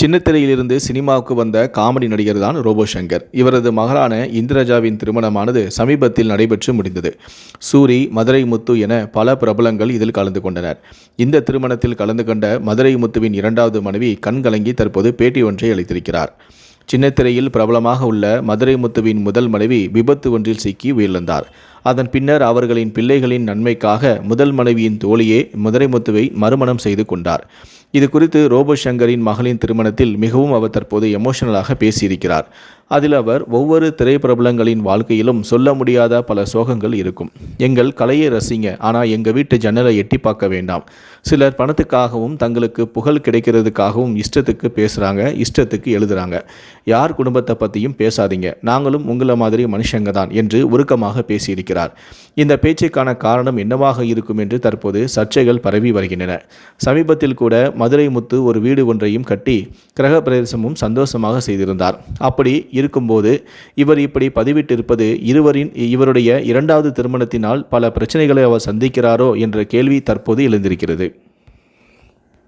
சின்னத்திரையிலிருந்து சினிமாவுக்கு வந்த காமெடி நடிகர் தான் ரோபோ சங்கர். இவரது மகளான இந்திரஜாவின் திருமணமானது சமீபத்தில் நடைபெற்று முடிந்தது. சூரி, மதுரை முத்து என பல பிரபலங்கள் இதில் கலந்து கொண்டனர். இந்த திருமணத்தில் கலந்து கொண்ட மதுரை முத்துவின் இரண்டாவது மனைவி கண்கலங்கி தற்போது பேட்டி ஒன்றை அளித்திருக்கிறார். சின்னத்திரையில் பிரபலமாக உள்ள மதுரை முத்துவின் முதல் மனைவி விபத்து ஒன்றில் சிக்கி உயிரிழந்தார். அதன் பின்னர் அவர்களின் பிள்ளைகளின் நன்மைக்காக முதல் மனைவியின் தோழியே மதுரை முத்துவை மறுமணம் செய்து கொண்டார். இது குறித்து ரோபோ சங்கரின் மகளின் திருமணத்தில் மிகவும் அவர் தற்போது எமோஷனலாக பேசியிருக்கிறார். அதில் அவர், ஒவ்வொரு திரைப்பிரபலங்களின் வாழ்க்கையிலும் சொல்ல முடியாத பல சோகங்கள் இருக்கும். எங்கள் கலையை ரசிங்க, ஆனால் எங்கள் வீட்டு ஜன்னலை எட்டி பார்க்க வேண்டாம். சிலர் பணத்துக்காகவும் தங்களுக்கு புகழ் கிடைக்கிறதுக்காகவும் இஷ்டத்துக்கு பேசுகிறாங்க, இஷ்டத்துக்கு எழுதுகிறாங்க. யார் குடும்பத்தை பற்றியும் பேசாதீங்க, நாங்களும் உங்களை மாதிரி மனுஷங்க தான் என்று உருக்கமாக பேசியிருக்கிறார். இந்த பேச்சுக்கான காரணம் என்னவாக இருக்கும் என்று தற்போது சர்ச்சைகள் பரவி வருகின்றன. சமீபத்தில் கூட மதுரை முத்து ஒரு வீடு ஒன்றையும் கட்டி கிரக பிரவேசமும் சந்தோஷமாக செய்திருந்தார். அப்படி இருக்கும்போது இவர் இப்படி பதிவிட்டிருப்பது இவருடைய இரண்டாவது திருமணத்தினால் பல பிரச்சனைகளை அவர் சந்திக்கிறாரோ என்ற கேள்வி தற்போது எழுந்திருக்கிறது.